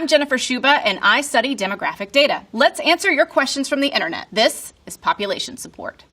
I'm Jennifer Sciubba, and I study demographic data. Let's answer your questions from the internet. This is Population Support.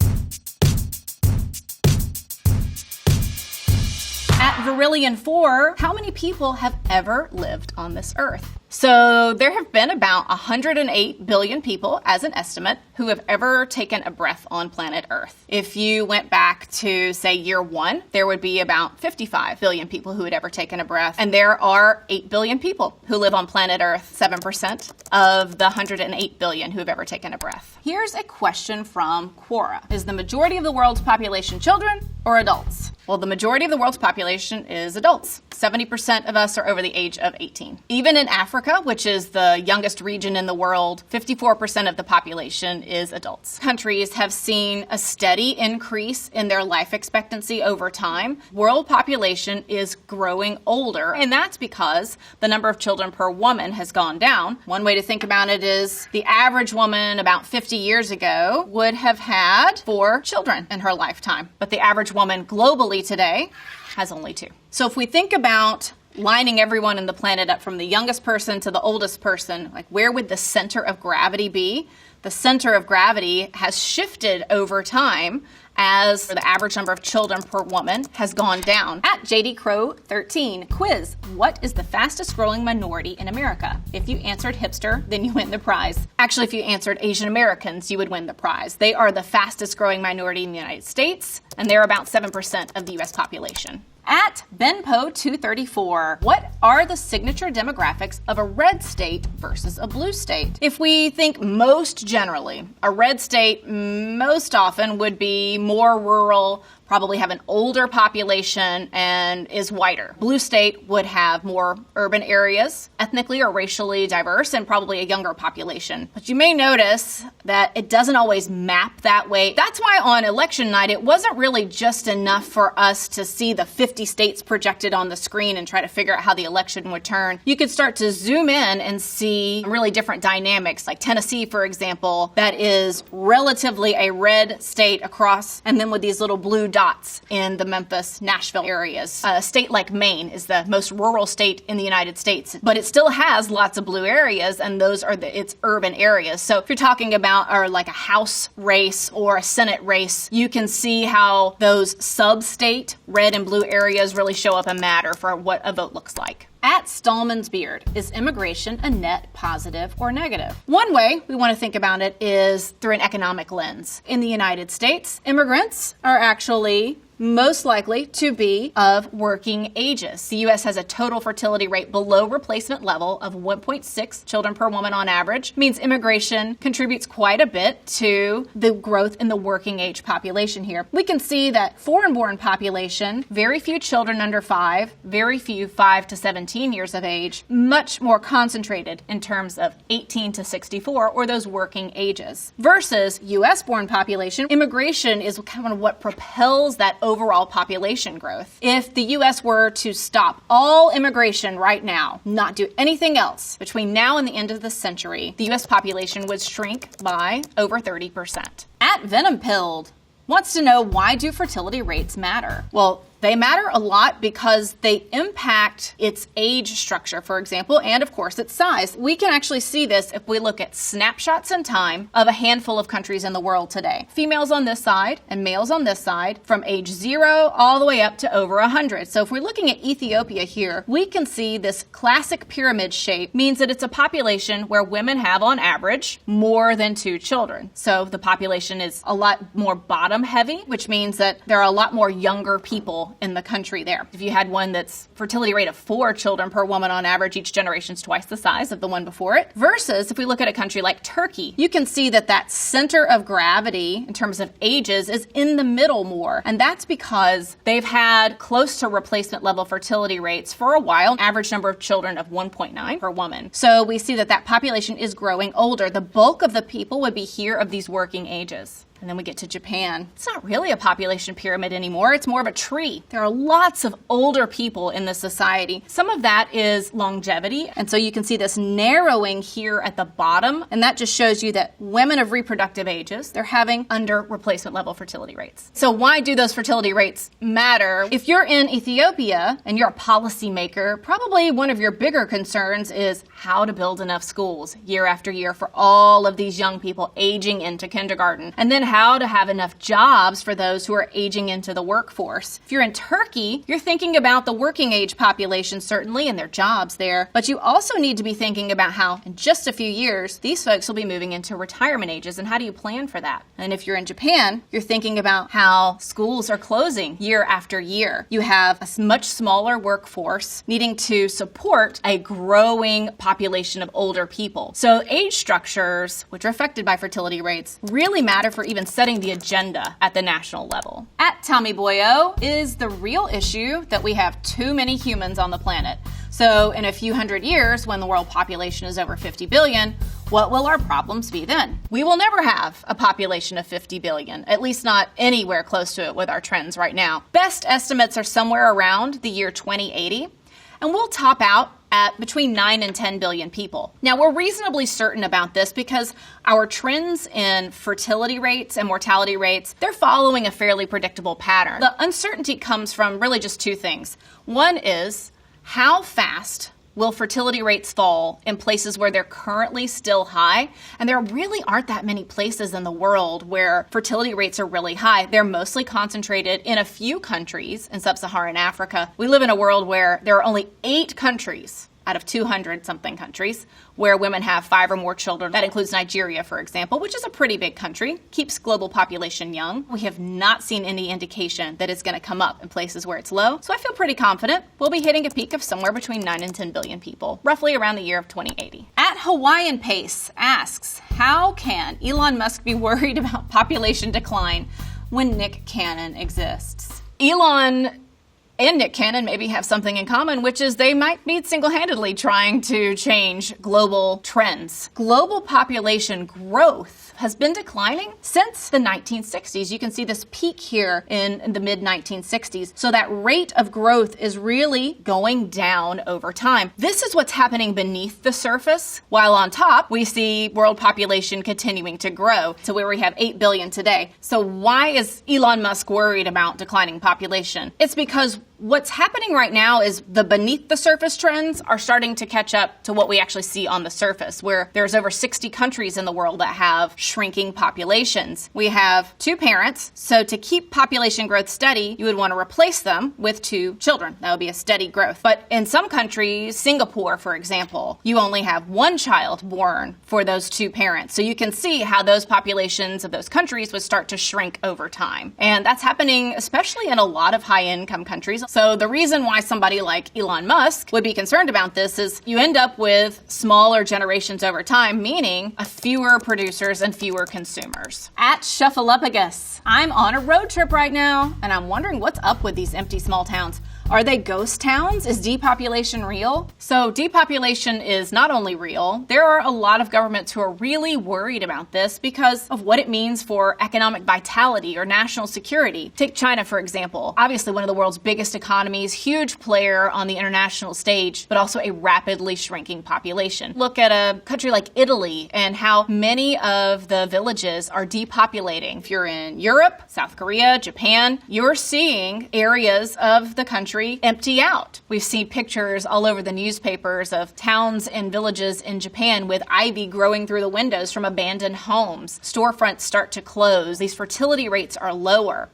At Verillion4, how many people have ever lived on this earth? So there have been about 108 billion people, as an estimate, who have ever taken a breath on planet Earth. If you went back to, say, year one, there would be about 55 billion people who had ever taken a breath. And there are 8 billion people who live on planet Earth, 7% of the 108 billion who have ever taken a breath. Here's a question from Quora. Is the majority of the world's population children or adults? Well, the majority of the world's population is adults. 70% of us are over the age of 18. Even in Africa, which is the youngest region in the world, 54% of the population is adults. Countries have seen a steady increase in their life expectancy over time. World population is growing older, and that's because the number of children per woman has gone down. One way to think about it is the average woman about 50 years ago would have had 4 children in her lifetime, but the average woman globally today has only 2. So if we think about lining everyone in the planet up from the youngest person to the oldest person, like where would the center of gravity be? The center of gravity has shifted over time as the average number of children per woman has gone down. At JD Crow 13, quiz, what is the fastest growing minority in America? If you answered hipster, then you win the prize. Actually, if you answered Asian Americans, you would win the prize. They are the fastest growing minority in the United States, and they're about 7% of the US population. At Benpo234, what are the signature demographics of a red state versus a blue state? If we think most generally, a red state most often would be more rural, probably have an older population, and is whiter. Blue state would have more urban areas, ethnically or racially diverse, and probably a younger population. But you may notice that it doesn't always map that way. That's why on election night, it wasn't really just enough for us to see the 50 states projected on the screen and try to figure out how the election would turn. You could start to zoom in and see really different dynamics, like Tennessee, for example, that is relatively a red state across, and then with these little blue dots in the Memphis, Nashville areas. A state like Maine is the most rural state in the United States, but it still has lots of blue areas, and those are its urban areas. So if you're talking about like a House race or a Senate race, you can see how those sub-state red and blue areas really show up and matter for what a vote looks like. At Stallman's Beard, is immigration a net positive or negative? One way we want to think about it is through an economic lens. In the United States, immigrants are actually most likely to be of working ages. The U.S. has a total fertility rate below replacement level of 1.6 children per woman on average. Means immigration contributes quite a bit to the growth in the working age population here. We can see that foreign-born population, very few children under 5, very few 5 to 17 years of age, much more concentrated in terms of 18 to 64, or those working ages. Versus U.S.-born population, immigration is kind of what propels that overall population growth. If the U.S. were to stop all immigration right now, not do anything else, between now and the end of the century, the U.S. population would shrink by over 30%. At Venom Pilled wants to know, why do fertility rates matter? Well, they matter a lot because they impact its age structure, for example, and of course its size. We can actually see this if we look at snapshots in time of a handful of countries in the world today. Females on this side and males on this side, from age 0 all the way up to over 100. So if we're looking at Ethiopia here, we can see this classic pyramid shape means that it's a population where women have on average more than 2 children. So the population is a lot more bottom heavy, which means that there are a lot more younger people in the country there. If you had one that's fertility rate of 4 children per woman on average, each generation's twice the size of the one before it. Versus if we look at a country like Turkey, you can see that that center of gravity in terms of ages is in the middle more. And that's because they've had close to replacement level fertility rates for a while, average number of children of 1.9 per woman. So we see that that population is growing older. The bulk of the people would be here of these working ages. And then we get to Japan. It's not really a population pyramid anymore. It's more of a tree. There are lots of older people in this society. Some of that is longevity. And so you can see this narrowing here at the bottom. And that just shows you that women of reproductive ages, they're having under replacement level fertility rates. So why do those fertility rates matter? If you're in Ethiopia and you're a policymaker, probably one of your bigger concerns is how to build enough schools year after year for all of these young people aging into kindergarten. And then how to have enough jobs for those who are aging into the workforce. If you're in Turkey, you're thinking about the working age population, certainly, and their jobs there. But you also need to be thinking about how, in just a few years, these folks will be moving into retirement ages, and how do you plan for that? And if you're in Japan, you're thinking about how schools are closing year after year. You have a much smaller workforce needing to support a growing population of older people. So age structures, which are affected by fertility rates, really matter for even setting the agenda at the national level. At Tommy Boyo is the real issue that we have too many humans on the planet. So in a few hundred years, when the world population is over 50 billion, what will our problems be then? We will never have a population of 50 billion, at least not anywhere close to it with our trends right now. Best estimates are somewhere around the year 2080, and we'll top out at between 9 and 10 billion people. Now, we're reasonably certain about this because our trends in fertility rates and mortality rates, they're following a fairly predictable pattern. The uncertainty comes from really just two things. One is, how fast will fertility rates fall in places where they're currently still high? And there really aren't that many places in the world where fertility rates are really high. They're mostly concentrated in a few countries in sub-Saharan Africa. We live in a world where there are only 8 countries out of 200-something countries where women have 5 or more children. That includes Nigeria, for example, which is a pretty big country, keeps global population young. We have not seen any indication that it's going to come up in places where it's low. So I feel pretty confident we'll be hitting a peak of somewhere between 9 and 10 billion people, roughly around the year of 2080. At Hawaiian Pace asks, how can Elon Musk be worried about population decline when Nick Cannon exists? Elon and Nick Cannon maybe have something in common, which is they might be single-handedly trying to change global trends. Global population growth has been declining since the 1960s. You can see this peak here in the mid-1960s. So that rate of growth is really going down over time. This is what's happening beneath the surface, while on top we see world population continuing to grow to where we have 8 billion today. So why is Elon Musk worried about declining population? It's because what's happening right now is the beneath the surface trends are starting to catch up to what we actually see on the surface, where there's over 60 countries in the world that have shrinking populations. We have 2 parents, so to keep population growth steady, you would want to replace them with 2 children. That would be a steady growth. But in some countries, Singapore, for example, you only have 1 child born for those 2 parents. So you can see how those populations of those countries would start to shrink over time. And that's happening especially in a lot of high-income countries. So the reason why somebody like Elon Musk would be concerned about this is you end up with smaller generations over time, meaning fewer producers and fewer consumers. At Shuffleuppagus, I'm on a road trip right now, and I'm wondering what's up with these empty small towns. Are they ghost towns? Is depopulation real? So depopulation is not only real, there are a lot of governments who are really worried about this because of what it means for economic vitality or national security. Take China, for example. Obviously one of the world's biggest economies, huge player on the international stage, but also a rapidly shrinking population. Look at a country like Italy and how many of the villages are depopulating. If you're in Europe, South Korea, Japan, you're seeing areas of the country empty out. We've seen pictures all over the newspapers of towns and villages in Japan with ivy growing through the windows from abandoned homes. Storefronts start to close. These fertility rates are lower.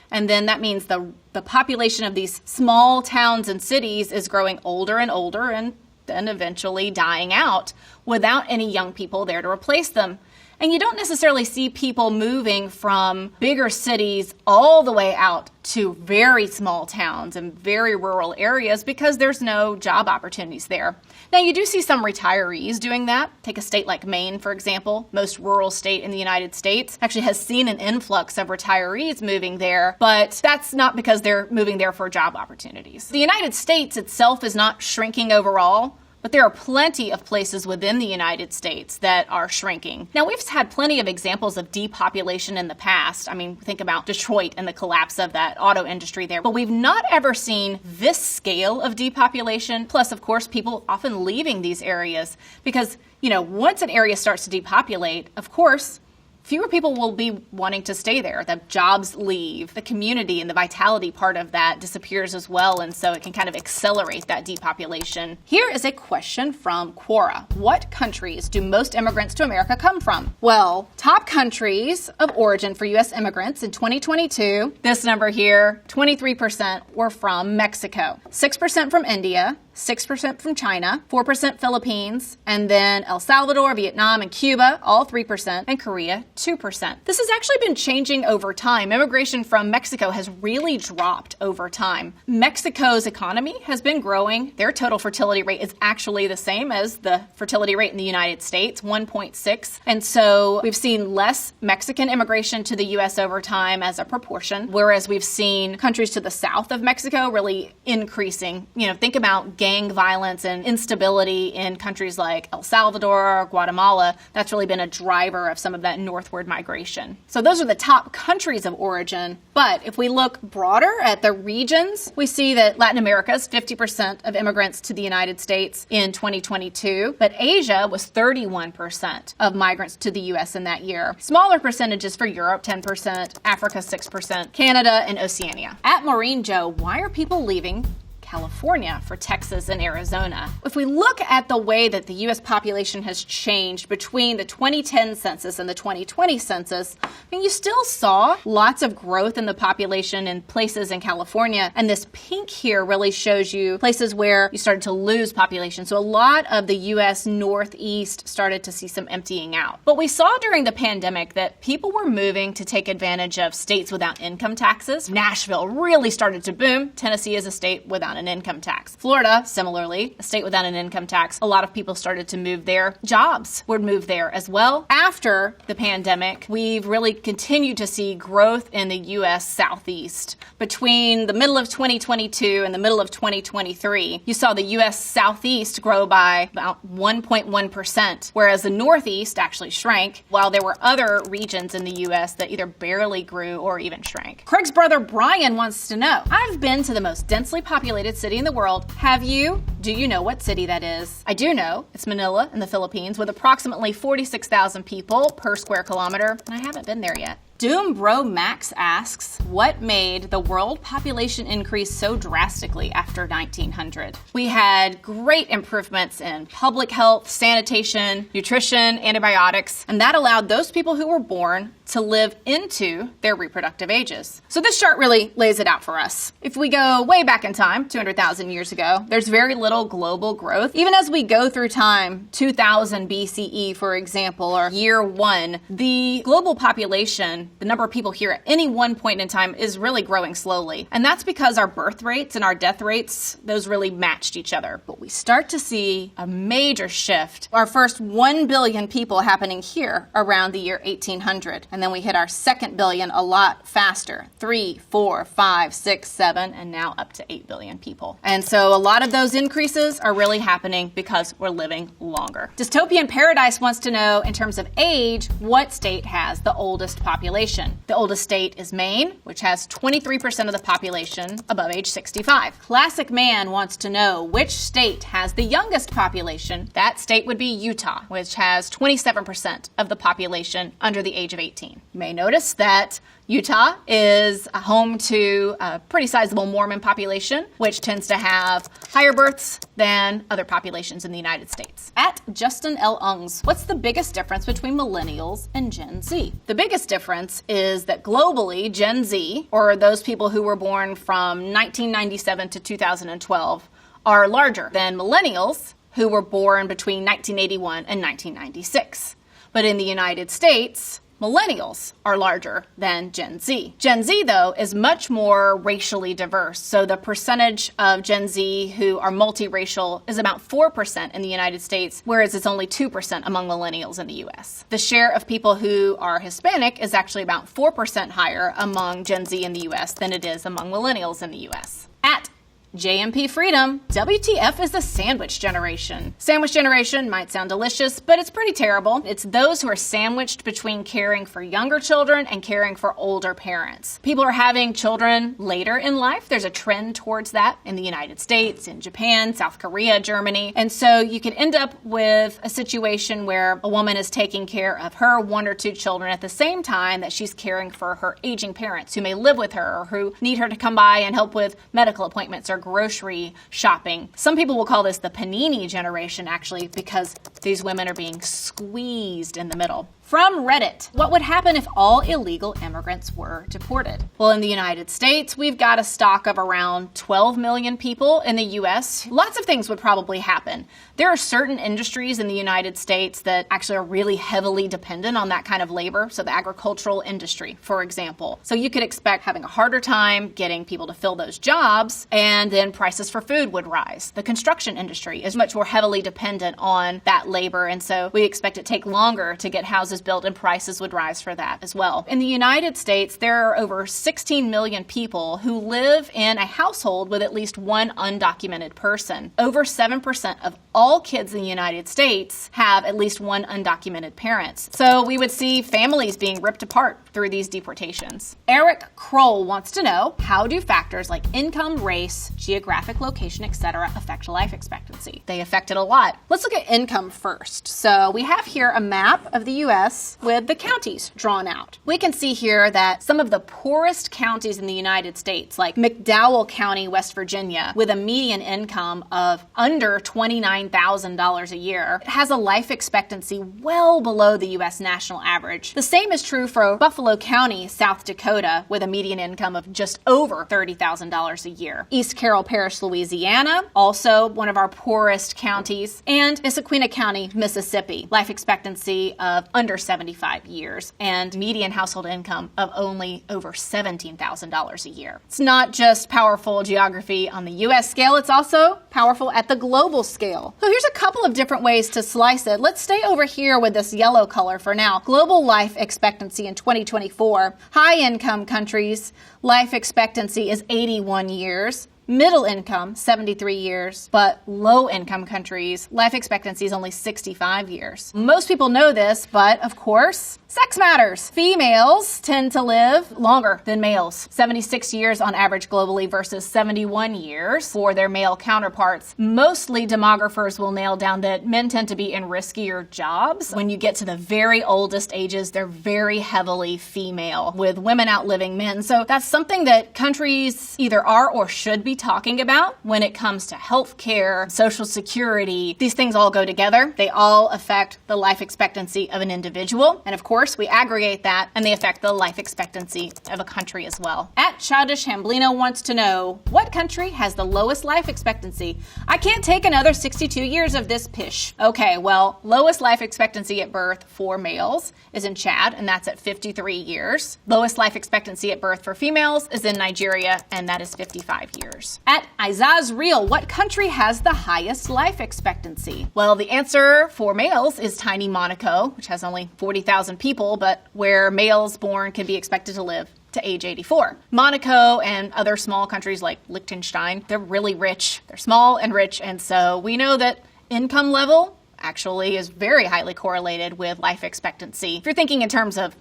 And then that means the population of these small towns and cities is growing older and older and then eventually dying out without any young people there to replace them. And you don't necessarily see people moving from bigger cities all the way out to very small towns and very rural areas because there's no job opportunities there. Now, you do see some retirees doing that. Take a state like Maine, for example. Most rural state in the United States actually has seen an influx of retirees moving there, but that's not because they're moving there for job opportunities. The United States itself is not shrinking overall, but there are plenty of places within the United States that are shrinking. Now, we've had plenty of examples of depopulation in the past. I mean, think about Detroit and the collapse of that auto industry there. But we've not ever seen this scale of depopulation. Plus, of course, people often leaving these areas because, once an area starts to depopulate, of course, fewer people will be wanting to stay there. The jobs leave, the community and the vitality part of that disappears as well, and so it can kind of accelerate that depopulation. Here is a question from Quora. What countries do most immigrants to America come from? Well, top countries of origin for U.S. immigrants in 2022, this number here, 23% were from Mexico, 6% from India, 6% from China, 4% Philippines, and then El Salvador, Vietnam, and Cuba, all 3%, and Korea, 2%. This has actually been changing over time. Immigration from Mexico has really dropped over time. Mexico's economy has been growing. Their total fertility rate is actually the same as the fertility rate in the United States, 1.6. And so we've seen less Mexican immigration to the U.S. over time as a proportion, whereas we've seen countries to the south of Mexico really increasing. Think about gang violence and instability in countries like El Salvador or Guatemala. That's really been a driver of some of that northward migration. So those are the top countries of origin. But if we look broader at the regions, we see that Latin America is 50% of immigrants to the United States in 2022, but Asia was 31% of migrants to the U.S. in that year. Smaller percentages for Europe, 10%, Africa, 6%, Canada, and Oceania. At Maureen Joe, why are people leaving California for Texas and Arizona? If we look at the way that the U.S. population has changed between the 2010 census and the 2020 census, you still saw lots of growth in the population in places in California. And this pink here really shows you places where you started to lose population. So a lot of the U.S. Northeast started to see some emptying out. But we saw during the pandemic that people were moving to take advantage of states without income taxes. Nashville really started to boom. Tennessee is a state without an income tax. Florida, similarly, a state without an income tax. A lot of people started to move there. Jobs would move there as well. After the pandemic, we've really continued to see growth in the U.S. Southeast. Between the middle of 2022 and the middle of 2023, you saw the U.S. Southeast grow by about 1.1%, whereas the Northeast actually shrank, while there were other regions in the U.S. that either barely grew or even shrank. Craig's brother Brian wants to know, I've been to the most densely populated city in the world. Have you? Do you know what city that is? I do know. It's Manila in the Philippines with approximately 46,000 people per square kilometer, and I haven't been there yet. Doom Bro Max asks, what made the world population increase so drastically after 1900? We had great improvements in public health, sanitation, nutrition, antibiotics, and that allowed those people who were born to live into their reproductive ages. So this chart really lays it out for us. If we go way back in time, 200,000 years ago, there's very little global growth. Even as we go through time, 2000 BCE, for example, or year one, the global population, the number of people here at any one point in time, is really growing slowly. And that's because our birth rates and our death rates, those really matched each other. But we start to see a major shift. Our first 1 billion people happening here around the year 1800. And then we hit our second billion a lot faster. 3, 4, 5, 6, 7, and now up to 8 billion people. And so a lot of those increases are really happening because we're living longer. Dystopian Paradise wants to know, in terms of age, what state has the oldest population? The oldest state is Maine, which has 23% of the population above age 65. Classic Man wants to know, which state has the youngest population? That state would be Utah, which has 27% of the population under the age of 18. You may notice that Utah is home to a pretty sizable Mormon population, which tends to have higher births than other populations in the United States. At Justin L. Ungs, what's the biggest difference between millennials and Gen Z? The biggest difference is that globally, Gen Z, or those people who were born from 1997 to 2012, are larger than millennials who were born between 1981 and 1996. But in the United States, millennials are larger than Gen Z. Gen Z, though, is much more racially diverse. So the percentage of Gen Z who are multiracial is about 4% in the United States, whereas it's only 2% among millennials in the U.S. The share of people who are Hispanic is actually about 4% higher among Gen Z in the U.S. than it is among millennials in the U.S. At JMP Freedom, WTF is the sandwich generation. Sandwich generation might sound delicious, but it's pretty terrible. It's those who are sandwiched between caring for younger children and caring for older parents. People are having children later in life. There's a trend towards that in the United States, in Japan, South Korea, Germany. And so you could end up with a situation where a woman is taking care of her 1 or 2 children at the same time that she's caring for her aging parents who may live with her or who need her to come by and help with medical appointments or grocery shopping. Some people will call this the panini generation, actually, because these women are being squeezed in the middle. From Reddit, what would happen if all illegal immigrants were deported? Well, in the United States, we've got a stock of around 12 million people. In the U.S., lots of things would probably happen. There are certain industries in the United States that actually are really heavily dependent on that kind of labor. So the agricultural industry, for example. So you could expect having a harder time getting people to fill those jobs, and then prices for food would rise. The construction industry is much more heavily dependent on that labor, and so we expect it to take longer to get houses built, and prices would rise for that as well. In the United States, there are over 16 million people who live in a household with at least one undocumented person. Over 7% of all kids in the United States have at least one undocumented parent. So we would see families being ripped apart through these deportations. Eric Kroll wants to know, how do factors like income, race, geographic location, etc. affect life expectancy? They affect it a lot. Let's look at income first. So we have here a map of the U.S. with the counties drawn out. We can see here that some of the poorest counties in the United States, like McDowell County, West Virginia, with a median income of under $29,000 a year, it has a life expectancy well below the U.S. national average. The same is true for Buffalo County, South Dakota, with a median income of just over $30,000 a year. East Carroll Parish, Louisiana, also one of our poorest counties, and Issaquah County, Mississippi, life expectancy of under 75 years and median household income of only over $17,000 a year. It's not just powerful geography on the U.S. scale, it's also powerful at the global scale. So here's a couple of different ways to slice it. Let's stay over here with this yellow color for now. Global life expectancy in 2024. High-income countries, life expectancy is 81 years. Middle income, 73 years, but low income countries, life expectancy is only 65 years. Most people know this, but of course, sex matters. Females tend to live longer than males, 76 years on average globally versus 71 years for their male counterparts. Mostly demographers will nail down that men tend to be in riskier jobs. When you get to the very oldest ages, they're very heavily female, with women outliving men. So that's something that countries either are or should be talking about when it comes to health care, Social Security. These things all go together. They all affect the life expectancy of an individual. And of course, we aggregate that and they affect the life expectancy of a country as well. At Childish Hamblino wants to know, what country has the lowest life expectancy? I can't take another 62 years of this pish. Okay, well, lowest life expectancy at birth for males is in Chad, and that's at 53 years. Lowest life expectancy at birth for females is in Nigeria, and that is 55 years. At Izaz Real, what country has the highest life expectancy? Well, the answer for males is tiny Monaco, which has only 40,000 people, but where males born can be expected to live to age 84. Monaco and other small countries like Liechtenstein, they're really rich. They're small and rich, and so we know that income level actually is very highly correlated with life expectancy. If you're thinking in terms of,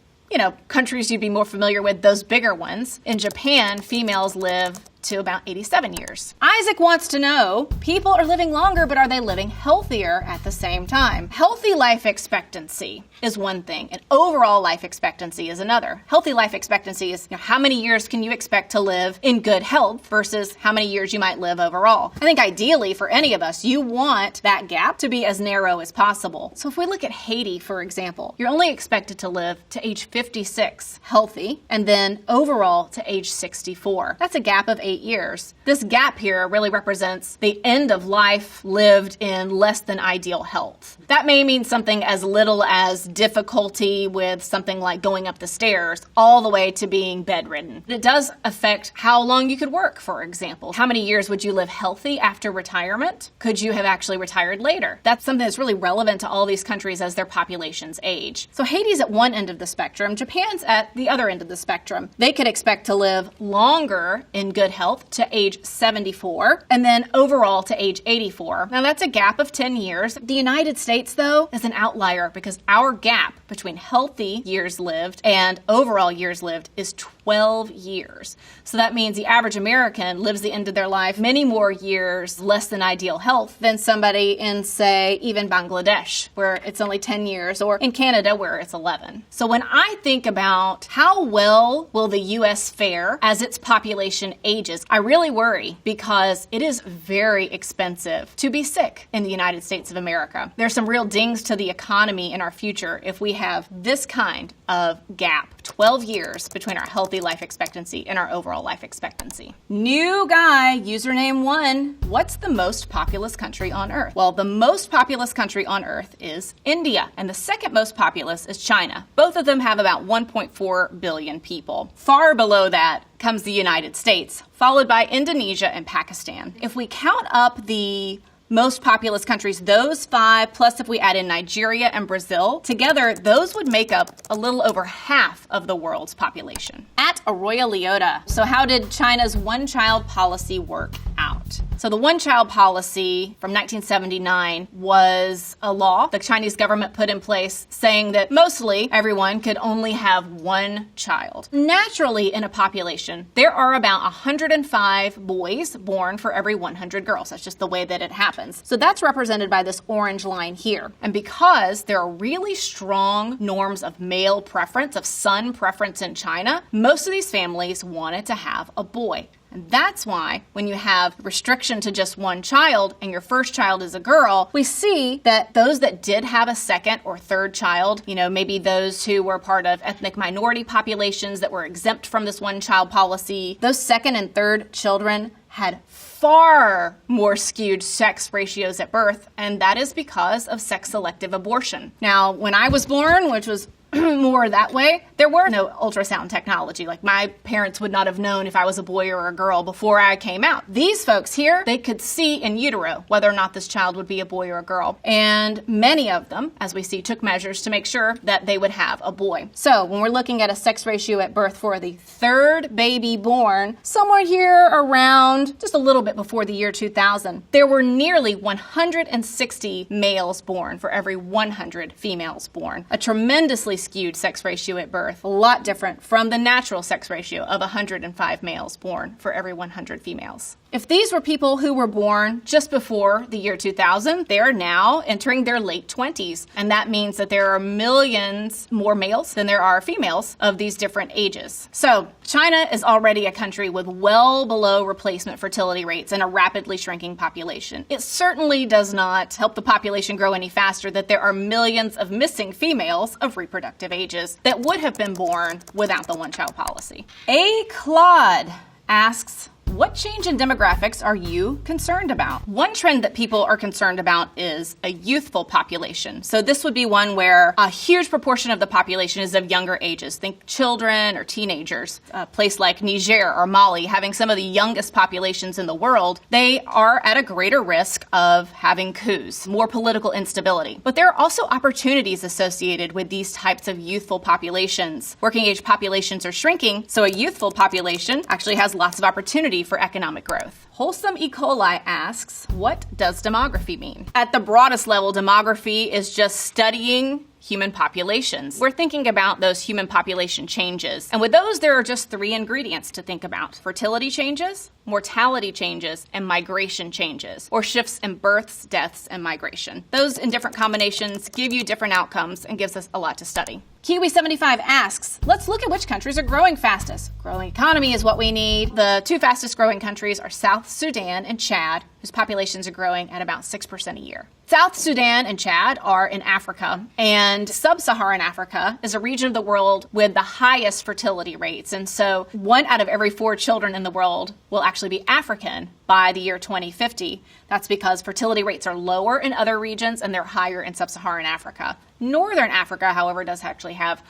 countries you'd be more familiar with, those bigger ones, in Japan, females live to about 87 years. Isaac wants to know, people are living longer, but are they living healthier at the same time? Healthy life expectancy is one thing, and overall life expectancy is another. Healthy life expectancy is how many years can you expect to live in good health versus how many years you might live overall. I think ideally for any of us, you want that gap to be as narrow as possible. So if we look at Haiti, for example, you're only expected to live to age 56 healthy, and then overall to age 64. That's a gap of 8 years. This gap here really represents the end of life lived in less than ideal health. That may mean something as little as difficulty with something like going up the stairs, all the way to being bedridden. It does affect how long you could work, for example. How many years would you live healthy after retirement? Could you have actually retired later? That's something that's really relevant to all these countries as their populations age. So Haiti's at one end of the spectrum, Japan's at the other end of the spectrum. They could expect to live longer in good health health to age 74, and then overall to age 84. Now that's a gap of 10 years. The United States, though, is an outlier because our gap between healthy years lived and overall years lived is 12 years. So that means the average American lives the end of their life many more years less than ideal health than somebody in, say, even Bangladesh, where it's only 10 years, or in Canada, where it's 11. So when I think about how well will the U.S. fare as its population ages, I really worry because it is very expensive to be sick in the United States of America. There's some real dings to the economy in our future if we have this kind of gap, 12 years between our healthy life expectancy and our overall life expectancy. New guy, username 1. What's the most populous country on Earth? Well, the most populous country on Earth is India, and the second most populous is China. Both of them have about 1.4 billion people. Far below that comes the United States, followed by Indonesia and Pakistan. If we count up the most populous countries, those 5, plus if we add in Nigeria and Brazil, together those would make up a little over half of the world's population. At Arroyo Leota, so how did China's one-child policy work out? So the one-child policy from 1979 was a law the Chinese government put in place saying that mostly everyone could only have one child. Naturally, in a population, there are about 105 boys born for every 100 girls. That's just the way that it happens. So that's represented by this orange line here. And because there are really strong norms of male preference, of son preference in China, most of these families wanted to have a boy. And that's why when you have restriction to just one child and your first child is a girl, we see that those that did have a second or third child, maybe those who were part of ethnic minority populations that were exempt from this one-child policy, those second and third children had far more skewed sex ratios at birth, and that is because of sex-selective abortion. Now, when I was born, which was more that way, there were no ultrasound technology. Like, my parents would not have known if I was a boy or a girl before I came out. These folks here, they could see in utero whether or not this child would be a boy or a girl. And many of them, as we see, took measures to make sure that they would have a boy. So when we're looking at a sex ratio at birth for the third baby born, somewhere here around just a little bit before the year 2000, there were nearly 160 males born for every 100 females born. A tremendously skewed sex ratio at birth, a lot different from the natural sex ratio of 105 males born for every 100 females. If these were people who were born just before the year 2000, they are now entering their late 20s. And that means that there are millions more males than there are females of these different ages. So China is already a country with well below replacement fertility rates and a rapidly shrinking population. It certainly does not help the population grow any faster that there are millions of missing females of reproductive ages that would have been born without the one-child policy. A. Claude asks, what change in demographics are you concerned about? One trend that people are concerned about is a youthful population. So this would be one where a huge proportion of the population is of younger ages. Think children or teenagers. A place like Niger or Mali, having some of the youngest populations in the world, they are at a greater risk of having coups, more political instability. But there are also opportunities associated with these types of youthful populations. Working age populations are shrinking, so a youthful population actually has lots of opportunity for economic growth. Wholesome E. coli asks, what does demography mean? At the broadest level, demography is just studying human populations. We're thinking about those human population changes. And with those, there are just 3 ingredients to think about: fertility changes, mortality changes, and migration changes, or shifts in births, deaths, and migration. Those in different combinations give you different outcomes and gives us a lot to study. Kiwi75 asks, let's look at which countries are growing fastest. Growing economy is what we need. The 2 fastest growing countries are South Sudan and Chad, whose populations are growing at about 6% a year. South Sudan and Chad are in Africa, and sub-Saharan Africa is a region of the world with the highest fertility rates. And so 1 out of every 4 children in the world will actually be African by the year 2050. That's because fertility rates are lower in other regions and they're higher in sub-Saharan Africa. Northern Africa, however, does actually have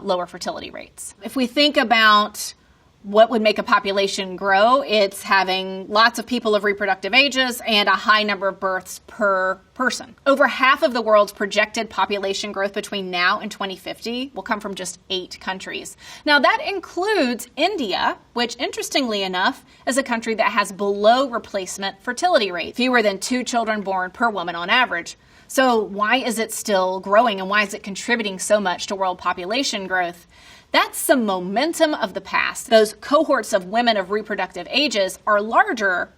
lower fertility rates. If we think about what would make a population grow? It's having lots of people of reproductive ages and a high number of births per person. Over half of the world's projected population growth between now and 2050 will come from just 8 countries. Now, that includes India, which, interestingly enough, is a country that has below replacement fertility rate, fewer than 2 children born per woman on average. So why is it still growing, and why is it contributing so much to world population growth? That's some momentum of the past. Those cohorts of women of reproductive ages are larger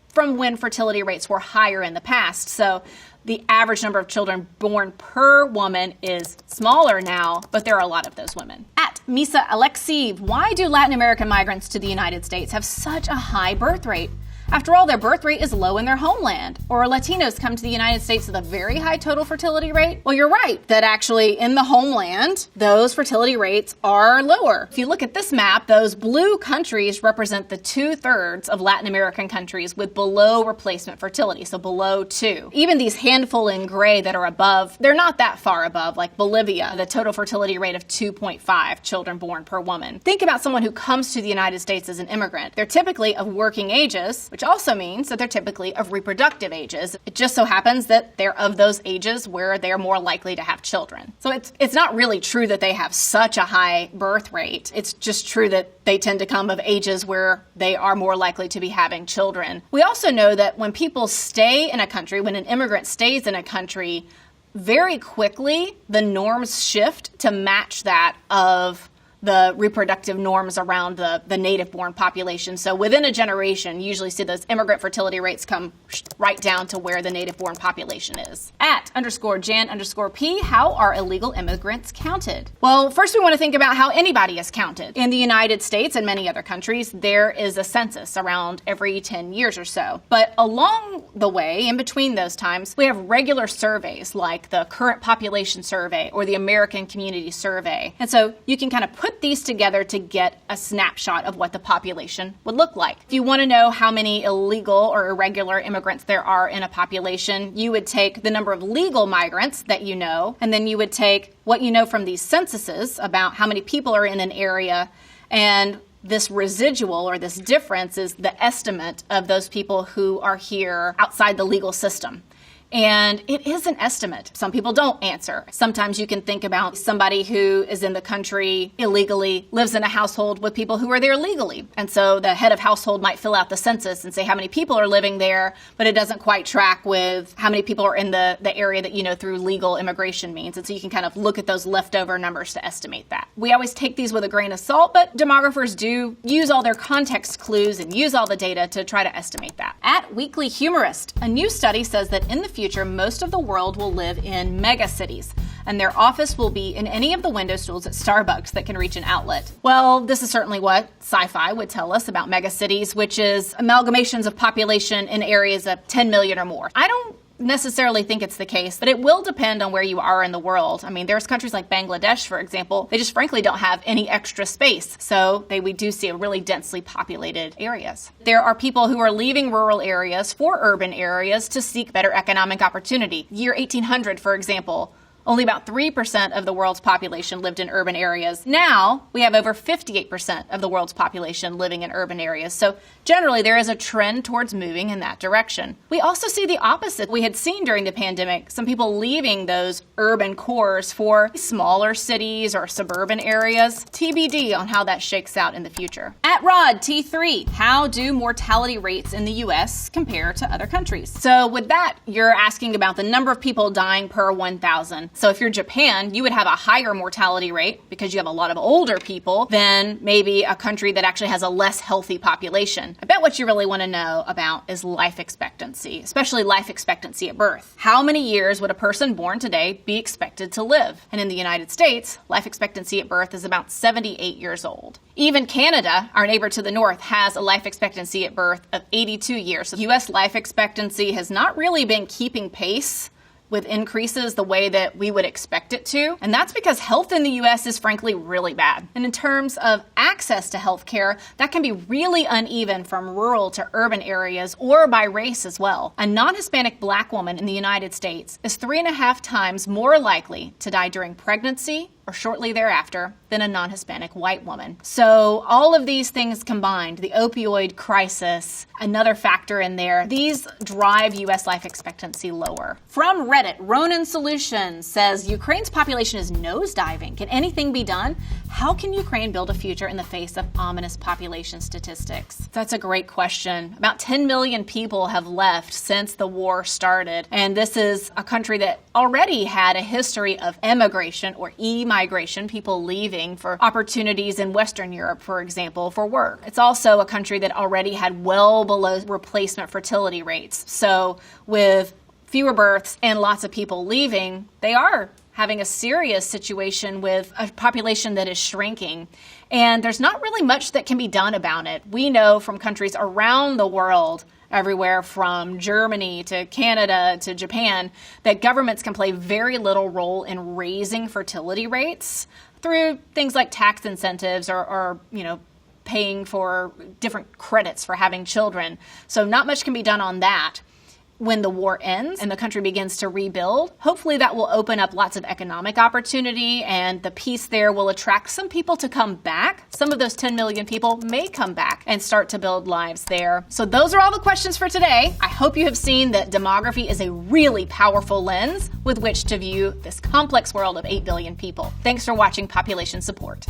from when fertility rates were higher in the past. So the average number of children born per woman is smaller now, but there are a lot of those women. At Misa Alexiev, why do Latin American migrants to the United States have such a high birth rate? After all, their birth rate is low in their homeland. Or Latinos come to the United States with a very high total fertility rate? Well, you're right that actually in the homeland, those fertility rates are lower. If you look at this map, those blue countries represent the 2/3 of Latin American countries with below replacement fertility, so below 2. Even these handful in gray that are above, they're not that far above, like Bolivia, the total fertility rate of 2.5 children born per woman. Think about someone who comes to the United States as an immigrant. They're typically of working ages, which also means that they're typically of reproductive ages. It just so happens that they're of those ages where they're more likely to have children. So it's not really true that they have such a high birth rate. It's just true that they tend to come of ages where they are more likely to be having children. We also know that when people stay in a country, when an immigrant stays in a country, very quickly the norms shift to match that of the reproductive norms around the native-born population. So within a generation, you usually see those immigrant fertility rates come right down to where the native-born population is. At _Jan_P, how are illegal immigrants counted? Well, first we want to think about how anybody is counted. In the United States and many other countries, there is a census around every 10 years or so. But along the way, in between those times, we have regular surveys like the Current Population Survey or the American Community Survey. And so you can kind of put these together to get a snapshot of what the population would look like. If you want to know how many illegal or irregular immigrants there are in a population, you would take the number of legal migrants that you know, and then you would take what you know from these censuses about how many people are in an area, and this residual or this difference is the estimate of those people who are here outside the legal system. And it is an estimate. Some people don't answer. Sometimes you can think about somebody who is in the country illegally, lives in a household with people who are there legally. And so the head of household might fill out the census and say how many people are living there, but it doesn't quite track with how many people are in the area that you know through legal immigration means. And so you can kind of look at those leftover numbers to estimate that. We always take these with a grain of salt, but demographers do use all their context clues and use all the data to try to estimate that. At Weekly Humorist, a new study says that in the future, most of the world will live in megacities, and their office will be in any of the window stools at Starbucks that can reach an outlet. Well, this is certainly what sci-fi would tell us about megacities, which is amalgamations of population in areas of 10 million or more. I don't necessarily think it's the case, but it will depend on where you are in the world. I mean, there's countries like Bangladesh, for example, they just frankly don't have any extra space. So we do see really densely populated areas. There are people who are leaving rural areas for urban areas to seek better economic opportunity. Year 1800, for example, only about 3% of the world's population lived in urban areas. Now, we have over 58% of the world's population living in urban areas. So generally, there is a trend towards moving in that direction. We also see the opposite. We had seen during the pandemic some people leaving those urban cores for smaller cities or suburban areas. TBD on how that shakes out in the future. At Rod T3, how do mortality rates in the U.S. compare to other countries? So with that, you're asking about the number of people dying per 1,000. So if you're Japan, you would have a higher mortality rate because you have a lot of older people than maybe a country that actually has a less healthy population. I bet what you really want to know about is life expectancy, especially life expectancy at birth. How many years would a person born today be expected to live? And in the United States, life expectancy at birth is about 78 years old. Even Canada, our neighbor to the north, has a life expectancy at birth of 82 years. So U.S. life expectancy has not really been keeping pace with increases the way that we would expect it to. And that's because health in the U.S. is frankly really bad. And in terms of access to health care, that can be really uneven from rural to urban areas or by race as well. A non-Hispanic Black woman in the United States is 3.5 times more likely to die during pregnancy or shortly thereafter than a non-Hispanic white woman. So all of these things combined, the opioid crisis, another factor in there, these drive U.S. life expectancy lower. From Reddit, Ronan Solutions says, Ukraine's population is nosediving. Can anything be done? How can Ukraine build a future in the face of ominous population statistics? That's a great question. About 10 million people have left since the war started. And this is a country that already had a history of emigration or e-migration, people leaving for opportunities in Western Europe, for example, for work. It's also a country that already had well below replacement fertility rates. So with fewer births and lots of people leaving, they are having a serious situation with a population that is shrinking. And there's not really much that can be done about it. We know from countries around the world, everywhere from Germany to Canada to Japan, that governments can play very little role in raising fertility rates through things like tax incentives or paying for different credits for having children. So not much can be done on that. When the war ends and the country begins to rebuild, hopefully that will open up lots of economic opportunity, and the peace there will attract some people to come back. Some of those 10 million people may come back and start to build lives there. So those are all the questions for today. I hope you have seen that demography is a really powerful lens with which to view this complex world of 8 billion people. Thanks for watching Population Support.